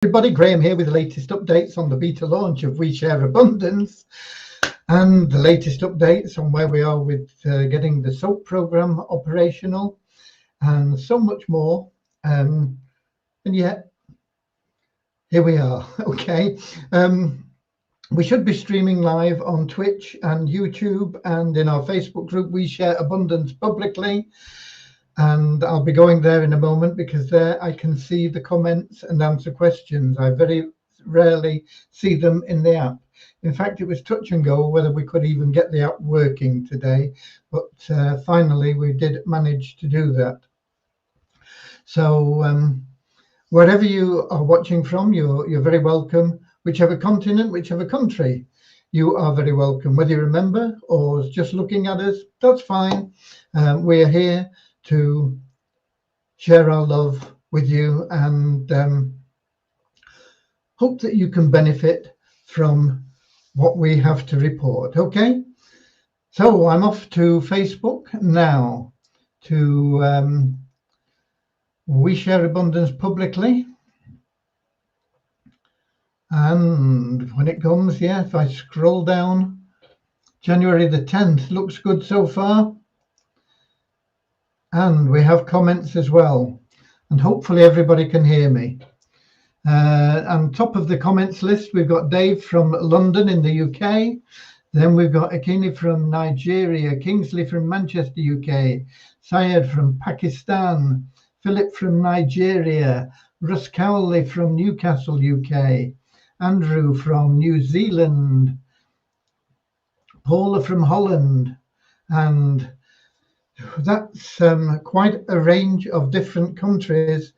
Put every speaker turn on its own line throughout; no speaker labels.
Everybody, Graham here with the latest updates on the beta launch of We Share Abundance and the latest updates on where we are with getting the SOAP program operational and so much more. And yet, here we are. Okay. We should be streaming live on Twitch and YouTube and in our Facebook group, We Share Abundance Publicly. And I'll be going there in a moment because there I can see the comments and answer questions. I very rarely see them in the app. In fact, it was touch and go whether we could even get the app working today, but finally we did manage to do that. So wherever you are watching from, you're very welcome. Whichever continent, whichever country, you are very welcome. Whether you remember or just looking at us, that's fine. We're here to share our love with you and hope that you can benefit from what we have to report. Okay, so I'm off to Facebook now to We Share Abundance Publicly, and when it comes, yeah, if I scroll down, January the 10th looks good so far. And we have comments as well, and hopefully everybody can hear me. On top of the comments list, we've got Dave from London in the UK. Then we've got Akini from Nigeria, Kingsley from Manchester, UK, Syed from Pakistan, Philip from Nigeria, Russ Cowley from Newcastle, UK, Andrew from New Zealand, Paula from Holland, and that's quite a range of different countries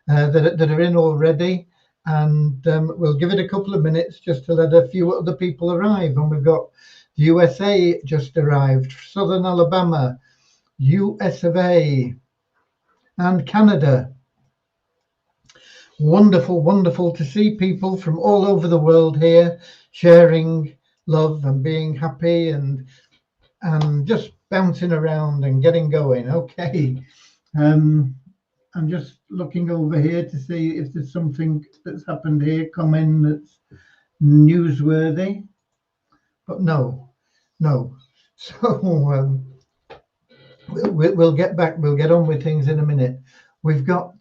that are in already, and we'll give it a couple of minutes just to let a few other people arrive. And we've got the USA just arrived, Southern Alabama, US of A, and Canada. Wonderful, wonderful to see people from all over the world here sharing love and being happy and just bouncing around and getting going. Okay, I'm just looking over here to see if there's something that's happened here, comment that's newsworthy, but no. So we'll get back, we'll get on with things in a minute. We've got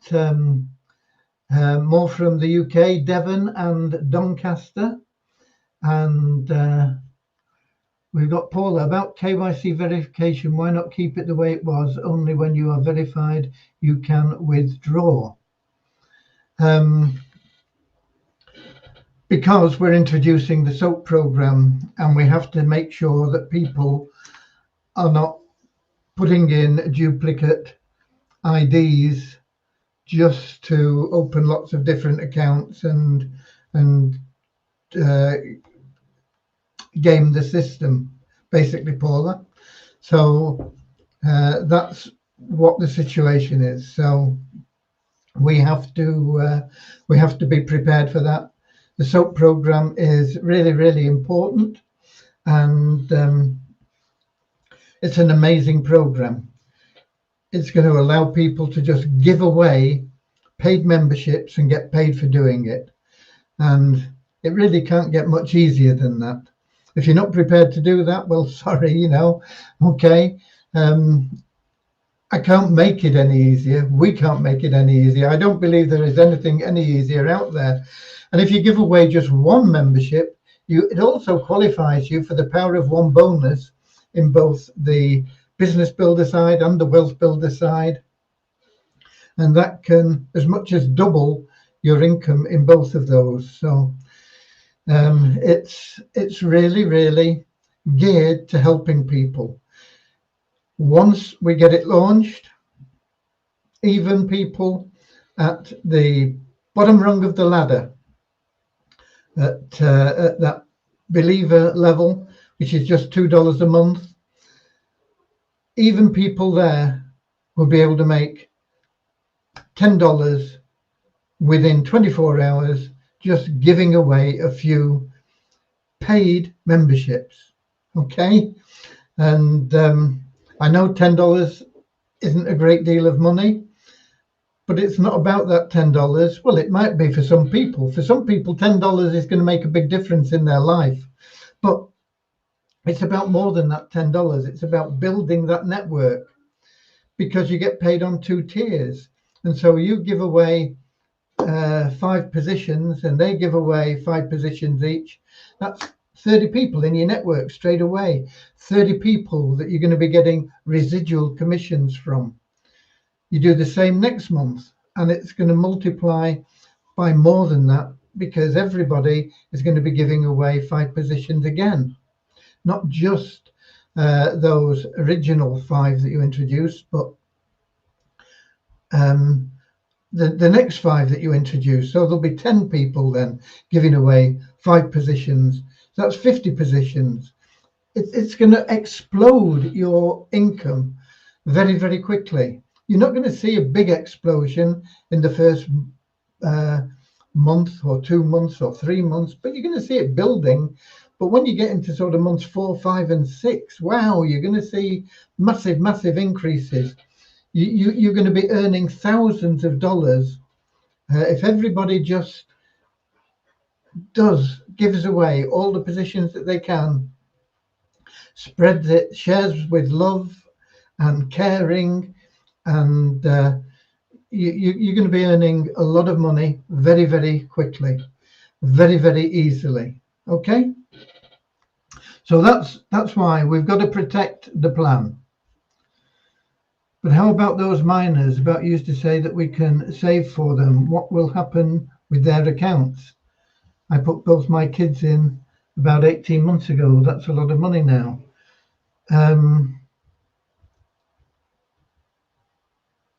more from the UK, Devon and Doncaster, and we've got Paula about KYC verification. Why not keep it the way it was? Only when you are verified, you can withdraw. Because we're introducing the SOAP program, and we have to make sure that people are not putting in duplicate IDs just to open lots of different accounts and game the system, basically, Paula. So that's what the situation is. So we have to be prepared for that. The SOAP program is really, really important, and it's an amazing program. It's going to allow people to just give away paid memberships and get paid for doing it, and it really can't get much easier than that. If you're not prepared to do that, well, sorry, okay. I can't make it any easier. We can't make it any easier. I don't believe there is anything any easier out there. And if you give away just one membership, it also qualifies you for the Power of One bonus in both the Business Builder side and the Wealth Builder side. And that can as much as double your income in both of those. So it's really, really geared to helping people. Once we get it launched, even people at the bottom rung of the ladder, at that believer level, which is just $2 a month, even people there will be able to make $10 within 24 hours, just giving away a few paid memberships. Okay, and I know $10 isn't a great deal of money, But it's not about that $10. Well, it might be for some people. For some people, $10 is going to make a big difference in their life. But it's about more than that $10. It's about building that network, because you get paid on 2 tiers. And so you give away 5 positions and they give away 5 positions each. That's 30 people in your network straight away. 30 people that you're going to be getting residual commissions from. You do the same next month and it's going to multiply by more than that, because everybody is going to be giving away 5 positions again. Not just those original 5 that you introduced, but the next 5 that you introduce. So there'll be 10 people then giving away 5 positions. So that's 50 positions. It's going to explode your income very, very quickly. You're not going to see a big explosion in the first month or 2 months or 3 months, but you're going to see it building. But when you get into sort of months 4, 5, and 6, wow, you're going to see massive, massive increases. You're going to be earning thousands of dollars if everybody just gives away all the positions that they can, spreads it, shares with love and caring, and you're going to be earning a lot of money very, very quickly, very, very easily. Okay, so that's why we've got to protect the plan. But how about those miners? About used to say that we can save for them. What will happen with their accounts? I put both my kids in about 18 months ago. That's a lot of money now.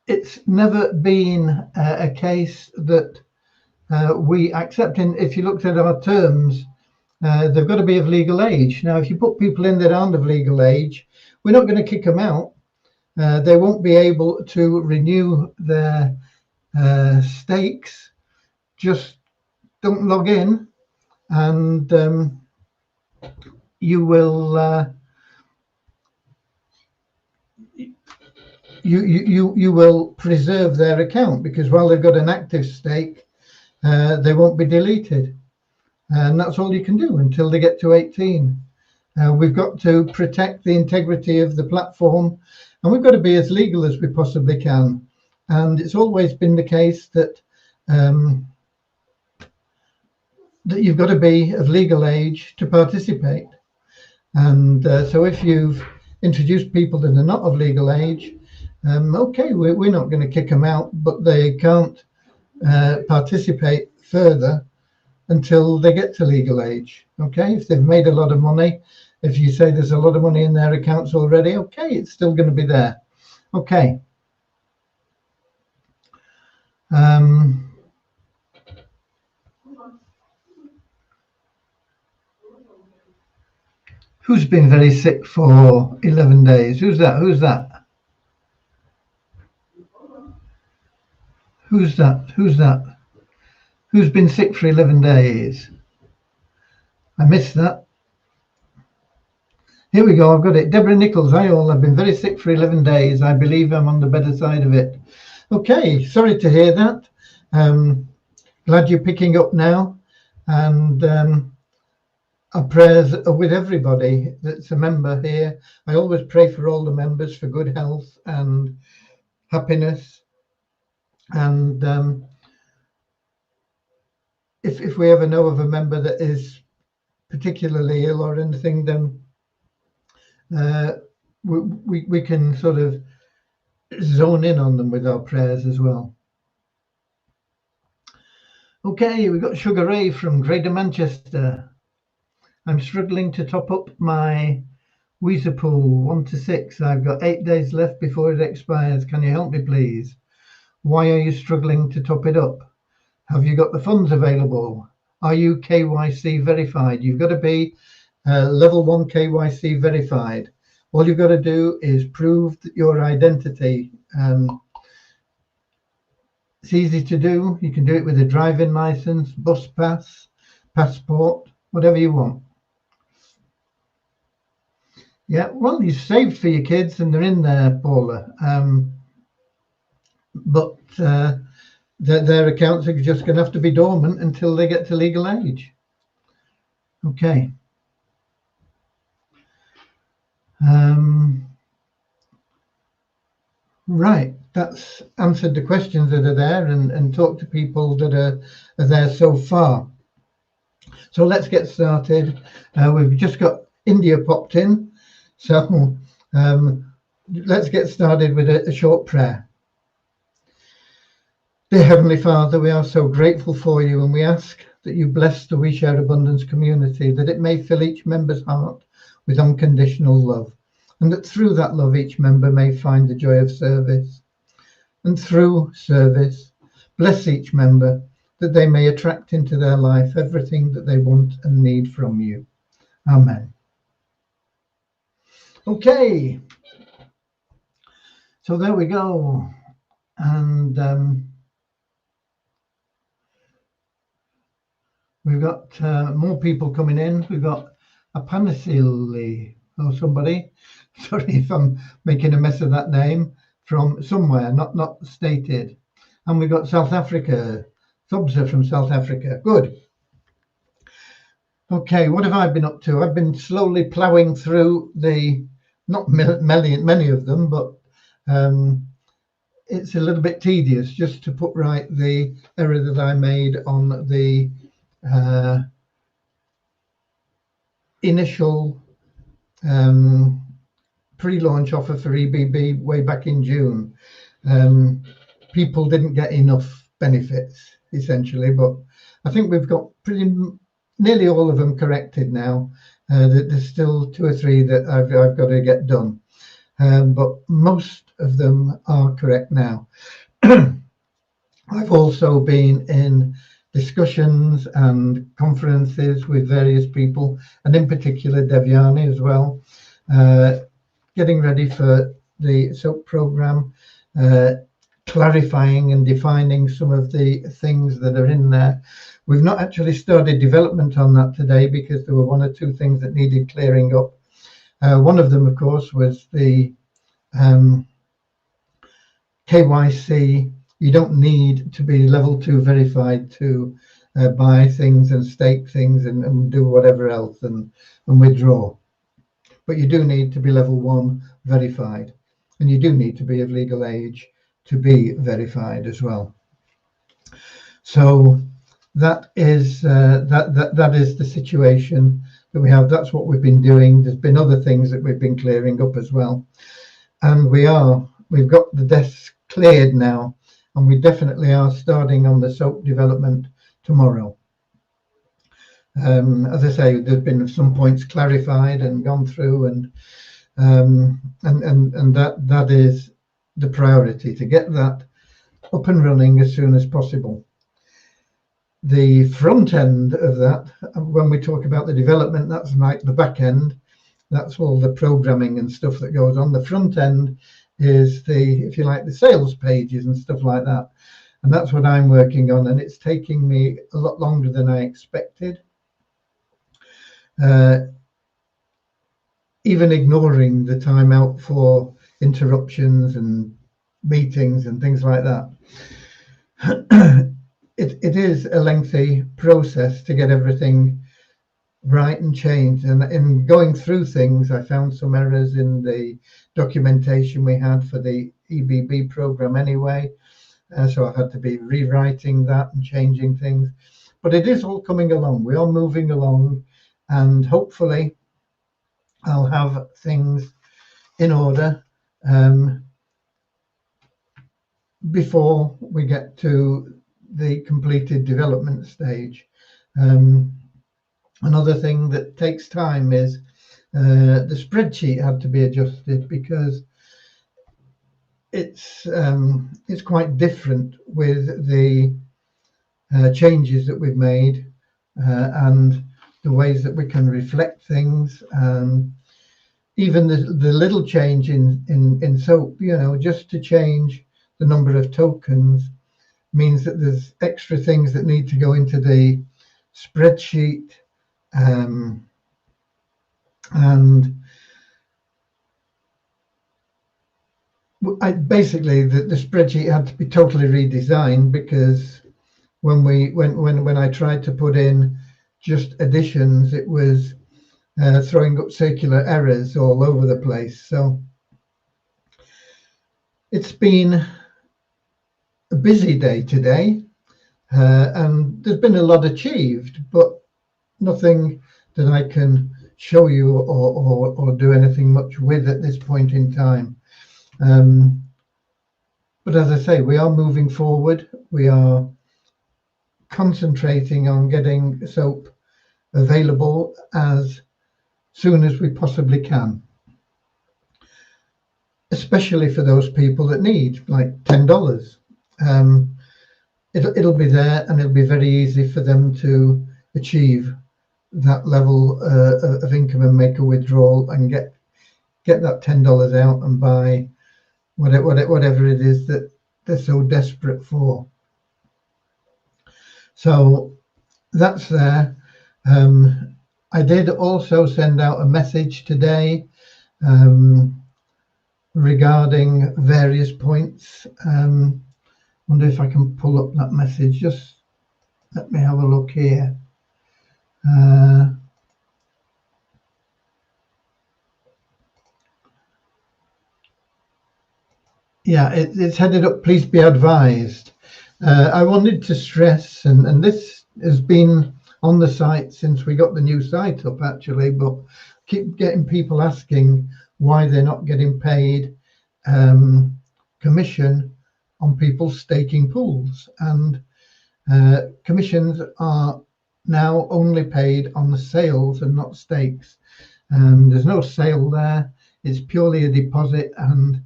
It's never been a case that we accept. If you looked at our terms, they've got to be of legal age. Now, if you put people in that aren't of legal age, we're not going to kick them out. They won't be able to renew their stakes. Just don't log in, and you will you will preserve their account, because while they've got an active stake, they won't be deleted, and that's all you can do until they get to 18. We've got to protect the integrity of the platform, and we've got to be as legal as we possibly can. And it's always been the case that that you've got to be of legal age to participate. And so if you've introduced people that are not of legal age, okay, we're not going to kick them out, but they can't participate further until they get to legal age. Okay, if they've made a lot of money, if you say there's a lot of money in their accounts already, okay, it's still going to be there. Okay. Who's been very sick for 11 days? Who's that? Who's that? Who's that? Who's that? Who's been sick for 11 days? I missed that. Here we go, I've got it. Deborah Nichols, hi all. I've been very sick for 11 days. I believe I'm on the better side of it. Okay, sorry to hear that. Glad you're picking up now. And our prayers are with everybody that's a member here. I always pray for all the members for good health and happiness. And if we ever know of a member that is particularly ill or anything, then we can sort of zone in on them with our prayers as well. Okay, we've got Sugar Ray from Greater Manchester. I'm struggling to top up my Weezer pool 1 to 6. I've got 8 days left before it expires. Can you help me, please? Why are you struggling to top it up? Have you got the funds available? Are you KYC verified? You've got to be level 1 KYC verified. All you've got to do is prove your identity. It's easy to do. You can do it with a driving license, bus pass, passport, whatever you want. Yeah, well, you've saved for your kids and they're in there, Paula. but their accounts are just going to have to be dormant until they get to legal age. Okay. Right, that's answered the questions that are there and talked to people that are there so far. So let's get started. We've just got India popped in, so let's get started with a short prayer. Dear Heavenly Father, we are so grateful for you, and we ask that you bless the We Share Abundance community, that it may fill each member's heart with unconditional love, and that through that love each member may find the joy of service. And through service, bless each member, that they may attract into their life everything that they want and need from you. Amen. Okay, so there we go. And we've got more people coming in. We've got Apanasili or somebody. Sorry if I'm making a mess of that name, from somewhere, not stated. And we've got South Africa. Thobsa from South Africa. Good. Okay, what have I been up to? I've been slowly ploughing through not many of them, but it's a little bit tedious just to put right the error that I made on the initial pre-launch offer for EBB way back in June. People didn't get enough benefits, essentially, but I think we've got nearly all of them corrected now. There's still 2 or 3 that I've got to get done, but most of them are correct now. I've also been in discussions and conferences with various people, and in particular Devyani as well, getting ready for the SOAP program, clarifying and defining some of the things that are in there. We've not actually started development on that today because there were 1 or 2 things that needed clearing up. One of them, of course, was the KYC. You don't need to be level 2 verified to buy things and stake things and do whatever else and withdraw. But you do need to be level 1 verified, and you do need to be of legal age to be verified as well. So that is that is the situation that we have. That's what we've been doing. There's been other things that we've been clearing up as well, and we've got the desks cleared now, and we definitely are starting on the SOAP development tomorrow. As I say, there's been some points clarified and gone through, and that is the priority, to get that up and running as soon as possible. The front end of that, when we talk about the development, that's like the back end. That's all the programming and stuff that goes on. The front end is if you like, the sales pages and stuff like that. And that's what I'm working on, and it's taking me a lot longer than I expected. Even ignoring the time out for interruptions and meetings and things like that. It is a lengthy process to get everything right and changed. And in going through things, I found some errors in the documentation we had for the EBB program anyway. So I've had to be rewriting that and changing things. But it is all coming along. We are moving along, and hopefully I'll have things in order before we get to the completed development stage. Another thing that takes time is the spreadsheet had to be adjusted because it's quite different with the changes that we've made and the ways that we can reflect things. Even the little change in SOAP, just to change the number of tokens means that there's extra things that need to go into the spreadsheet, and basically the spreadsheet had to be totally redesigned, because when I tried to put in just additions, it was throwing up circular errors all over the place. So it's been a busy day today, and there's been a lot achieved, but nothing that I can show you or do anything much with at this point in time. But as I say, we are moving forward. We are concentrating on getting soap available as soon as we possibly can, especially for those people that need, like $10. It'll be there, and it'll be very easy for them to achieve that level of income and make a withdrawal and get that $10 out and buy whatever it is that they're so desperate for. So that's there. I did also send out a message today regarding various points. Wonder if I can pull up that message. Just let me have a look here. Yeah, it's headed up, please be advised. I wanted to stress, and this has been on the site since we got the new site up, actually, but keep getting people asking why they're not getting paid commission on people's staking pools. And commissions are now only paid on the sales and not stakes. There's no sale there. It's purely a deposit, and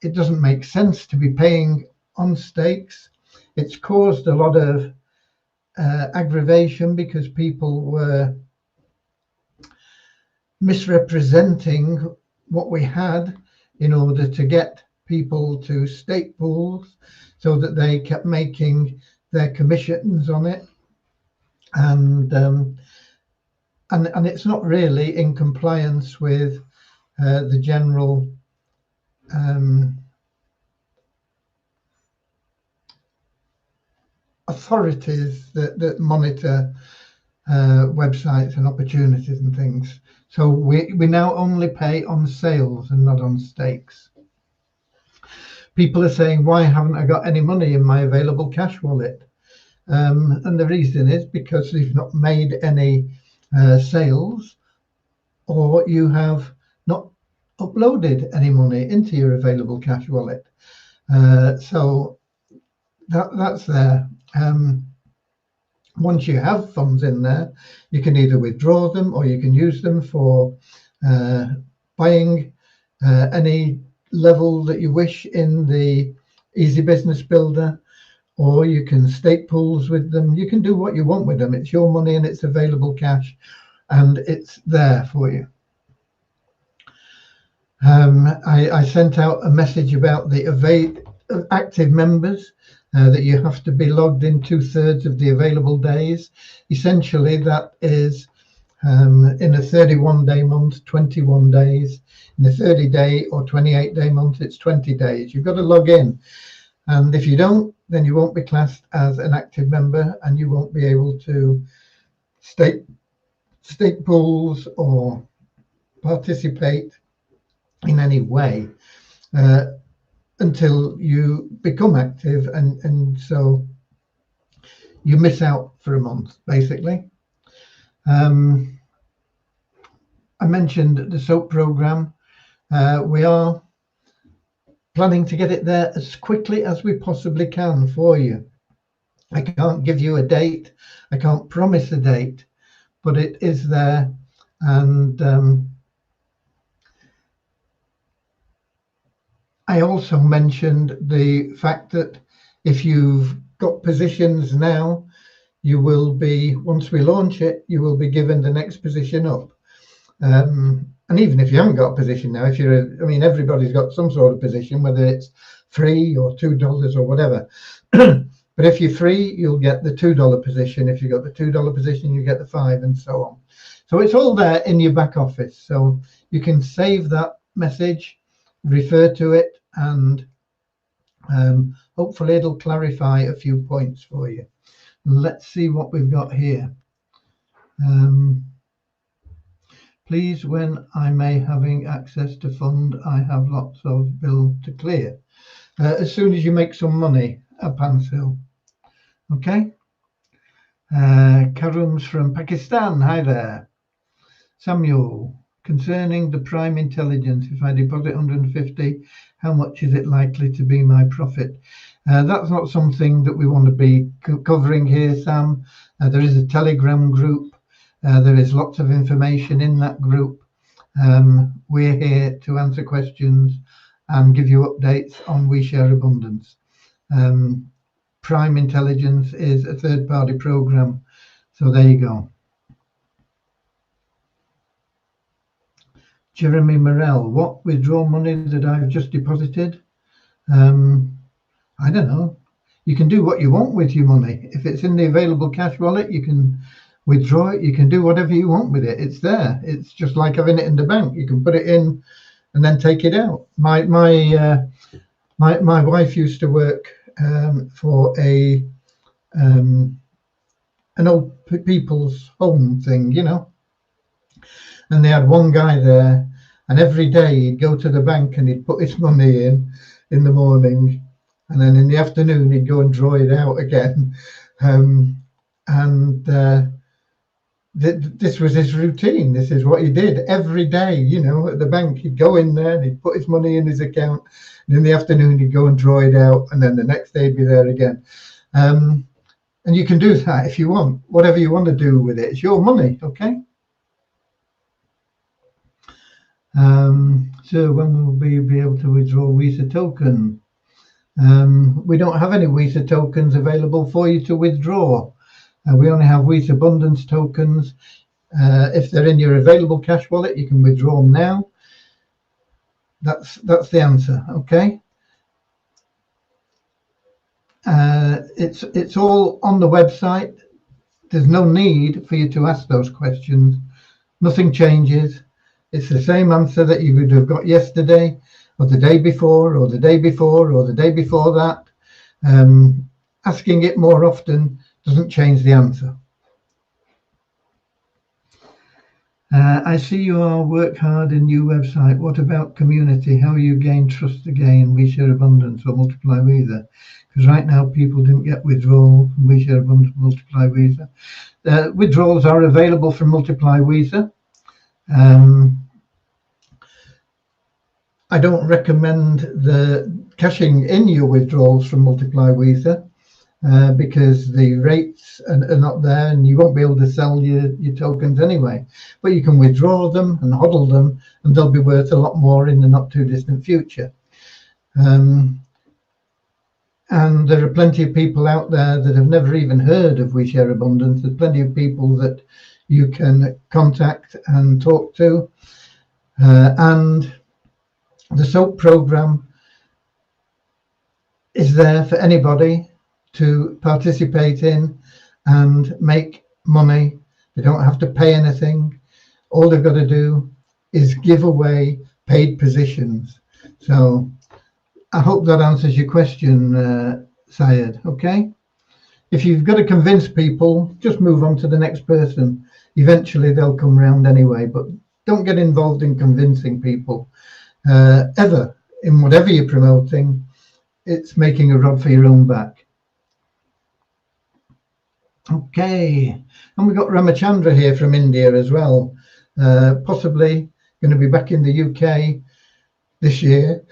it doesn't make sense to be paying on stakes. It's caused a lot of aggravation because people were misrepresenting what we had in order to get people to stake pools, so that they kept making their commissions on it, and it's not really in compliance with the general authorities that monitor websites and opportunities and things. So we now only pay on sales and not on stakes. People are saying, why haven't I got any money in my available cash wallet? And the reason is because you've not made any sales, or you have not uploaded any money into your available cash wallet. So that's there. Once you have funds in there, you can either withdraw them, or you can use them for buying any level that you wish in the Easy Business Builder, or you can stake pools with them. You can do what you want with them. It's your money and it's available cash, and it's there for you. I sent out a message about the active members, that you have to be logged in 2/3 of the available days. Essentially, that is in a 31-day month, 21 days. In a 30-day or 28-day month, it's 20 days. You've got to log in. And if you don't, then you won't be classed as an active member, and you won't be able to stake pools or participate in any way until you become active, and so you miss out for a month, basically. I mentioned the SOAP program. We are planning to get it there as quickly as we possibly can for you. I can't give you a date. I can't promise a date, but it is there. And I also mentioned the fact that if you've got positions now, you will be, once we launch it, you will be given the next position up. And even if you haven't got a position now, if you're, I mean, everybody's got some sort of position, whether it's free or $2 or whatever. But if you're free, you'll get the $2 position. If you've got the $2 position, you get the $5, and so on. So it's all there in your back office. So you can save that message, refer to it, and hopefully it'll clarify a few points for you. Let's see what we've got here. Please, when I may having access to fund, I have lots of bill to clear. As soon as you make some money, Pansil. Okay. Karum's from Pakistan. Hi there. Samuel, concerning the prime intelligence, if I deposit 150, how much is it likely to be my profit? That's not something that we want to be covering here, Sam. There is a Telegram group. There is lots of information in that group. We're here to answer questions and give you updates on We Share Abundance. Prime Intelligence is a third-party program, so there you go. Jeremy Morell, what withdraw money that I've just deposited? I don't know. You can do what you want with your money. If it's in the available cash wallet, you can withdraw it. You can do whatever you want with it. It's there. It's just like having it in the bank. You can put it in and then take it out. My wife used to work for an old people's home thing, you know, and they had one guy there, and every day he'd go to the bank and he'd put his money in the morning, and then in the afternoon he'd go and draw it out again. This was his routine. This is what he did every day, you know, at the bank. He'd go in there and he'd put his money in his account, and in the afternoon he'd go and draw it out, and then the next day he'd be there again. And you can do that if you want, whatever you want to do with it. It's your money, okay? So when will we be able to withdraw Visa token? We don't have any Visa tokens available for you to withdraw. We only have Visa Abundance tokens. If they're in your available cash wallet, you can withdraw them now. That's the answer, okay? It's all on the website. There's no need for you to ask those questions. Nothing changes. It's the same answer that you would have got yesterday, or the day before, or the day before, or the day before that. Asking it more often doesn't change the answer. I see you all work hard in new website. What about community? How you gain trust again? We Share Abundance or Multiply Visa? Because right now people didn't get withdrawal from We Share Abundance, Multiply Visa. Withdrawals are available from Multiply Visa. I don't recommend the cashing in your withdrawals from Multiply Visa because the rates are not there, and you won't be able to sell your tokens anyway. But you can withdraw them and hodl them, and they'll be worth a lot more in the not too distant future. And there are plenty of people out there that have never even heard of We Share Abundance. There's plenty of people that you can contact and talk to. And the SOAP program is there for anybody to participate in and make money. They don't have to pay anything. All they've got to do is give away paid positions. So I hope that answers your question, Syed, okay? If you've got to convince people, just move on to the next person. Eventually they'll come round anyway, but don't get involved in convincing people. Ever, in whatever you're promoting, it's making a rod for your own back. Okay, and we've got Ramachandra here from India as well. Possibly going to be back in the UK this year,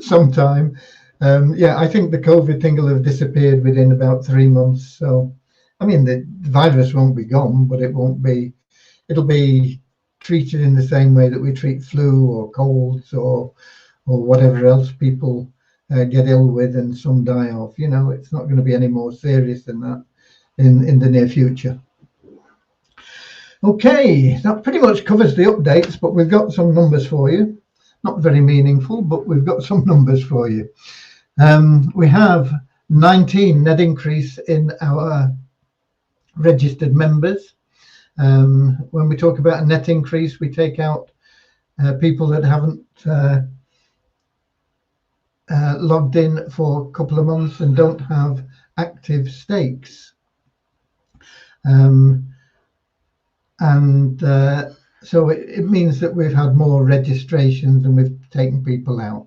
sometime. Yeah, I think the COVID thing will have disappeared within about 3 months. So, I mean, the virus won't be gone, but it'll be treated in the same way that we treat flu or colds or whatever else people get ill with and some die of. You know, it's not going to be any more serious than that in the near future. Okay, that pretty much covers the updates, but we've got some numbers for you. Not very meaningful, but we've got some numbers for you. We have 19 net increase in our registered members. When we talk about a net increase, we take out people that haven't logged in for a couple of months and don't have active stakes. So it means that we've had more registrations and we've taken people out.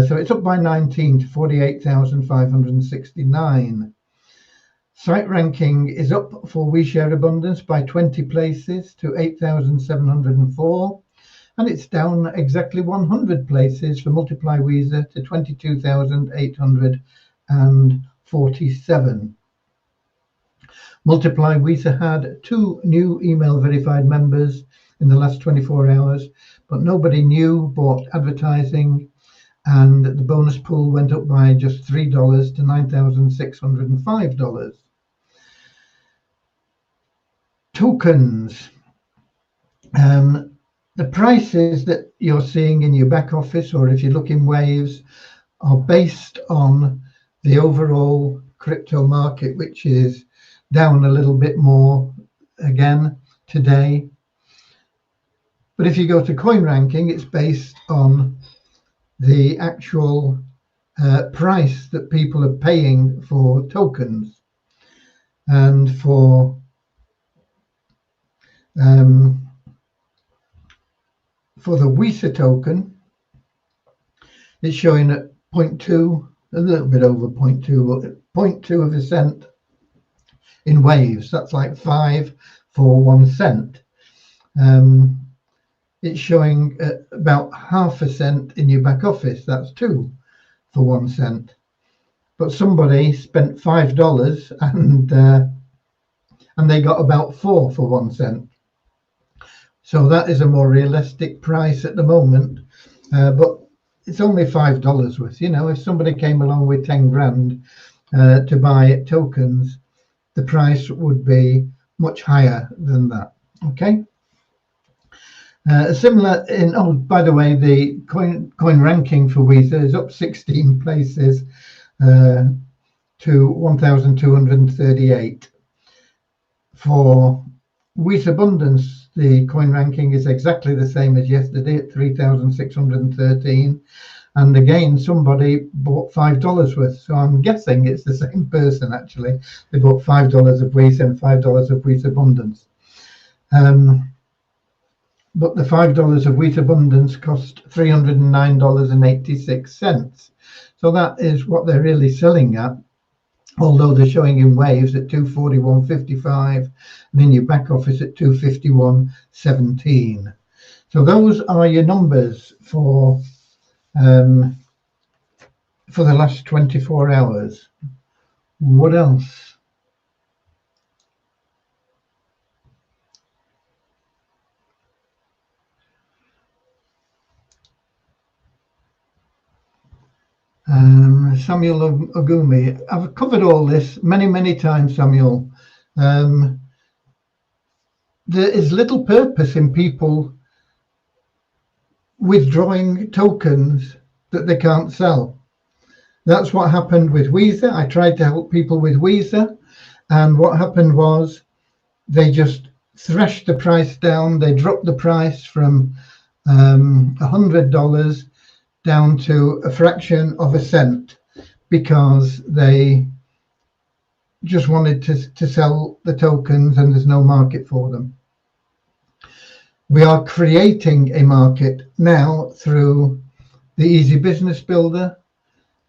So it's up by 19 to 48,569. Site ranking is up for We Share Abundance by 20 places to 8,704. And it's down exactly 100 places for Multiply Weezer to 22,847. Multiply Weezer had 2 new email verified members in the last 24 hours, but nobody new bought advertising, and the bonus pool went up by just $3 to $9,605. Tokens. The prices that you're seeing in your back office, or if you look in Waves, are based on the overall crypto market, which is down a little bit more again today. But if you go to coin ranking, it's based on the actual price that people are paying for tokens. And for the Weezer token, it's showing at 0.2, a little bit over 0.2, 0.2 of a cent in Waves. That's like 5 for 1 cent. It's showing at about half a cent in your back office. That's 2 for 1 cent. But somebody spent $5 and they got about 4 for 1 cent. So that is a more realistic price at the moment, but it's only $5 worth. You know, if somebody came along with 10 grand to buy tokens, the price would be much higher than that. Okay. Similar in, oh, by the way, the coin ranking for Weezer is up 16 places to 1,238. For Weezer Abundance, the coin ranking is exactly the same as yesterday at 3,613. And again, somebody bought $5 worth. So I'm guessing it's the same person, actually. They bought $5 of Weezer and $5 of Weezer Abundance. But the $5 of Weezer Abundance cost $309.86. So that is what they're really selling at. Although they're showing in Waves at 241.55 and in your back office at 251.17. So those are your numbers for the last 24 hours. What else? Samuel Ogumi. I've covered all this many times, Samuel. There is little purpose in people withdrawing tokens that they can't sell. That's what happened with Weezer. I tried to help people with Weezer, and what happened was they just thrashed the price down. They dropped the price from $100 down to a fraction of a cent because they just wanted to sell the tokens and there's no market for them. We are creating a market now through the Easy Business Builder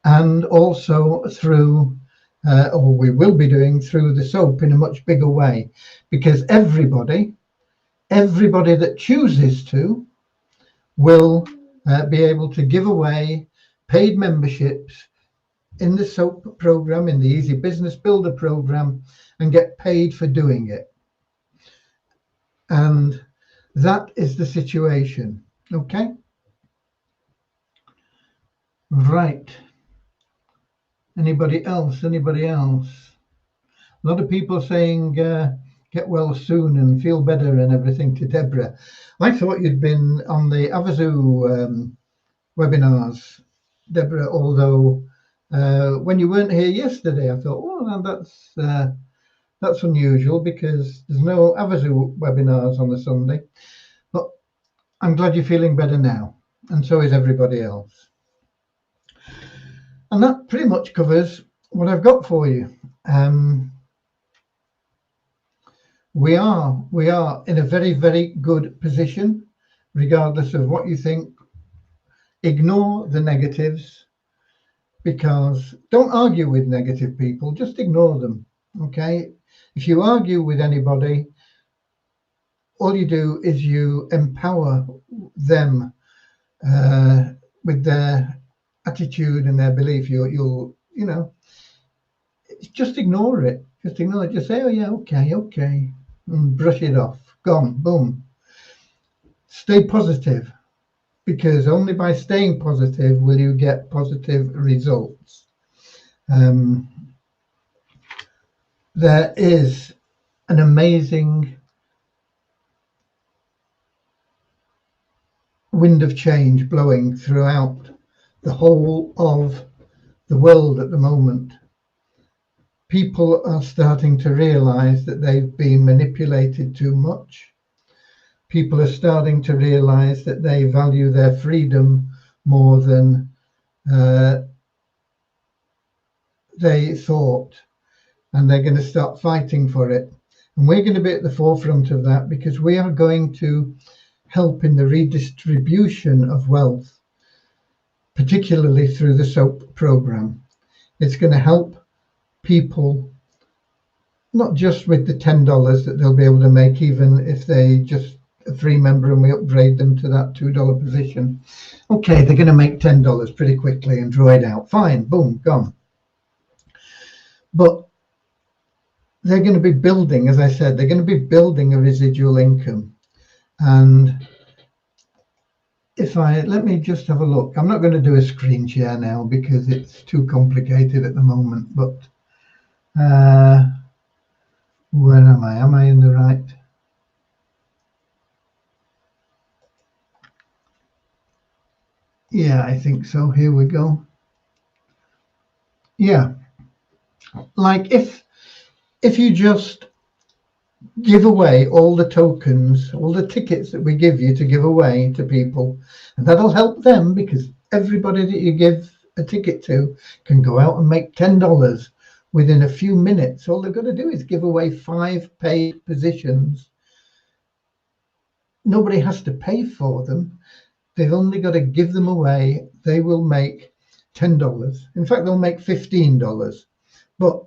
and also through, or we will be doing through the SOAP in a much bigger way, because everybody that chooses to will be able to give away paid memberships in the SOAP program, in the Easy Business Builder program, and get paid for doing it. And that is the situation. Okay. Right. Anybody else? A lot of people saying get well soon and feel better and everything to Deborah. I thought you'd been on the Avazu webinars, Deborah, although when you weren't here yesterday, I thought, oh, that's unusual because there's no Avazu webinars on the Sunday. But I'm glad you're feeling better now, and so is everybody else. And that pretty much covers what I've got for you. We are in a very, very good position, regardless of what you think. Ignore the negatives, because don't argue with negative people, just ignore them. Okay, if you argue with anybody, all you do is you empower them with their attitude and their belief. You'll just ignore it. Just ignore it. Just say, oh yeah, okay, and brush it off. Gone. Boom. Stay positive, because only by staying positive will you get positive results. There is an amazing wind of change blowing throughout the whole of the world at the moment. People are starting to realize that they've been manipulated too much. People are starting to realize that they value their freedom more than they thought, and they're going to start fighting for it. And we're going to be at the forefront of that, because we are going to help in the redistribution of wealth, particularly through the SOAP program. It's going to help people not just with the $10 that they'll be able to make, even if they just a free member and we upgrade them to that $2 position. Okay, they're going to make $10 pretty quickly and draw it out. Fine, boom, gone. But they're going to be building, as I said, they're going to be building a residual income. And let me just have a look. I'm not going to do a screen share now because it's too complicated at the moment, but where am I? Am I in the right? Yeah, I think so. Here we go. Yeah. Like if you just give away all the tokens, all the tickets that we give you to give away to people, and that'll help them, because everybody that you give a ticket to can go out and make $10 within a few minutes. All they've got to do is give away 5 paid positions. Nobody has to pay for them. They've only got to give them away. They will make $10. In fact, they'll make $15, but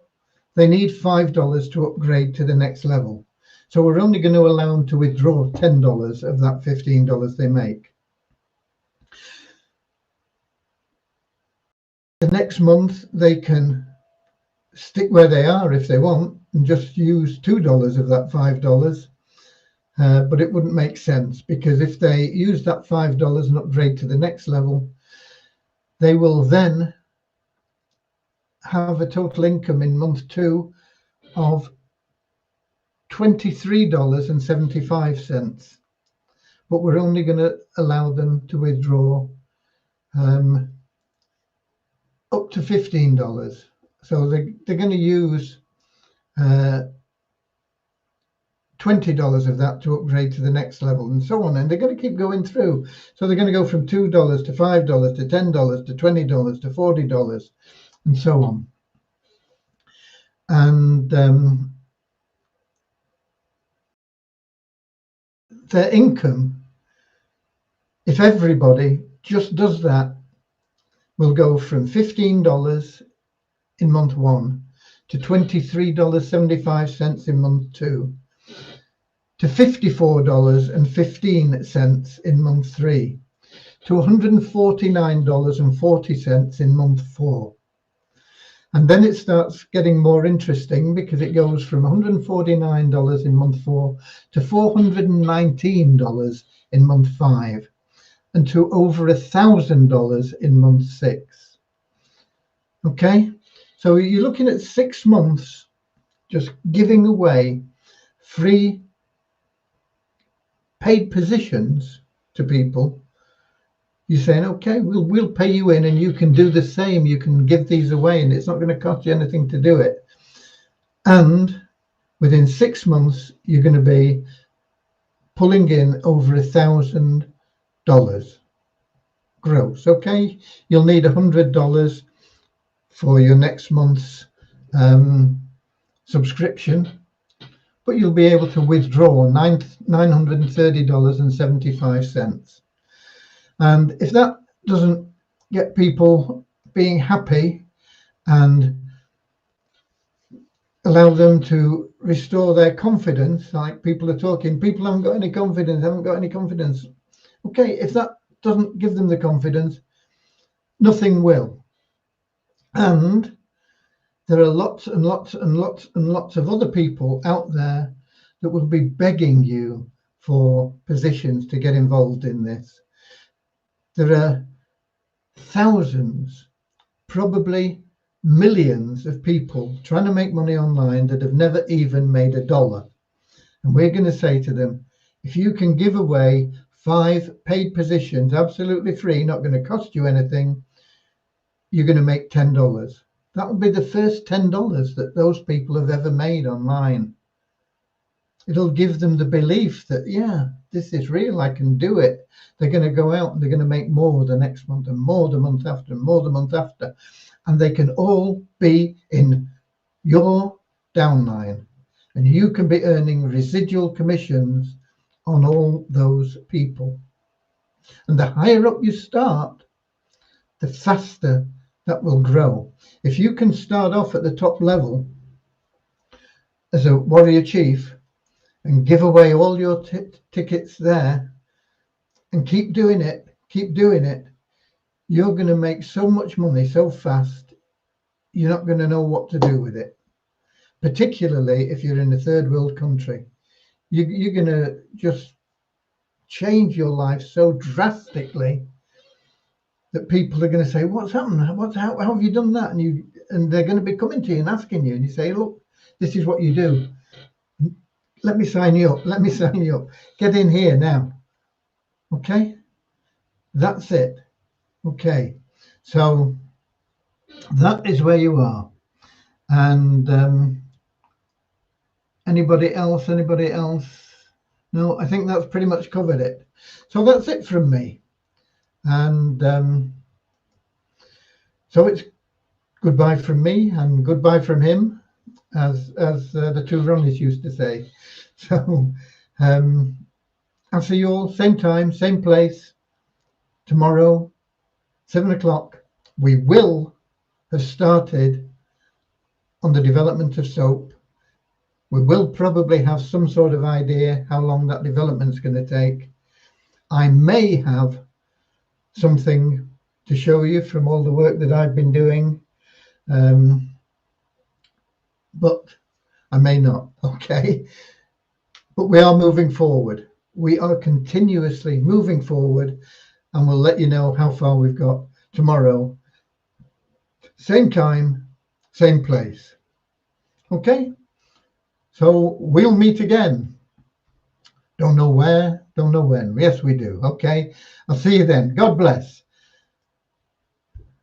they need $5 to upgrade to the next level. So we're only going to allow them to withdraw $10 of that $15 they make. The next month, they can stick where they are if they want and just use $2 of that $5. But it wouldn't make sense, because if they use that $5 and upgrade to the next level, they will then have a total income in month 2 of $23.75. But we're only going to allow them to withdraw up to $15. So they're going to use $20 of that to upgrade to the next level, and so on. And they're going to keep going through. So they're going to go from $2 to $5 to $10 to $20 to $40, and so on. And their income, if everybody just does that, will go from $15 in month 1 to $23.75 in month 2 to $54.15 in month 3 to $149.40 in month 4. And then it starts getting more interesting, because it goes from $149 in month 4 to $419 in month 5, and to over $1,000 in month 6. Okay, so you're looking at 6 months just giving away free paid positions to people. You're saying, okay, we'll pay you in, and you can do the same. You can give these away, and it's not going to cost you anything to do it. And within 6 months, you're going to be pulling in over $1,000 gross. Okay, you'll need $100 for your next month's subscription, but you'll be able to withdraw $930.75. And if that doesn't get people being happy and allow them to restore their confidence, like people are talking, people haven't got any confidence. Okay, if that doesn't give them the confidence, nothing will. And there are lots and lots and lots and lots of other people out there that will be begging you for positions to get involved in this. There are thousands, probably millions of people trying to make money online that have never even made $1. And we're going to say to them, if you can give away 5 paid positions absolutely free, not going to cost you anything, you're going to make $10. That will be the first $10 that those people have ever made online. It'll give them the belief that, yeah, this is real, I can do it. They're going to go out and they're going to make more the next month and more the month after and more the month after. And they can all be in your downline. And you can be earning residual commissions on all those people. And the higher up you start, the faster that will grow. If you can start off at the top level as a warrior chief and give away all your tickets there and keep doing it, you're going to make so much money so fast, you're not going to know what to do with it. Particularly if you're in a third world country. You're going to just change your life so drastically that people are going to say, what's happened? How have you done that? And they're going to be coming to you and asking you, and you say, look, this is what you do. Let me sign you up. Get in here now. Okay? That's it. Okay. So that is where you are. And anybody else? No, I think that's pretty much covered it. So that's it from me. And so it's goodbye from me and goodbye from him, as the two Ronnies used to say. So I'll see you all same time, same place, tomorrow, 7 o'clock. We will have started on the development of soap. We will probably have some sort of idea how long that development's going to take. I may have something to show you from all the work that I've been doing, but I may not. Okay, but we are moving forward. We are continuously moving forward, and we'll let you know how far we've got tomorrow. Same time, same place. Okay, so we'll meet again. Don't know where, don't know when. Yes, we do. Okay, I'll see you then. God bless.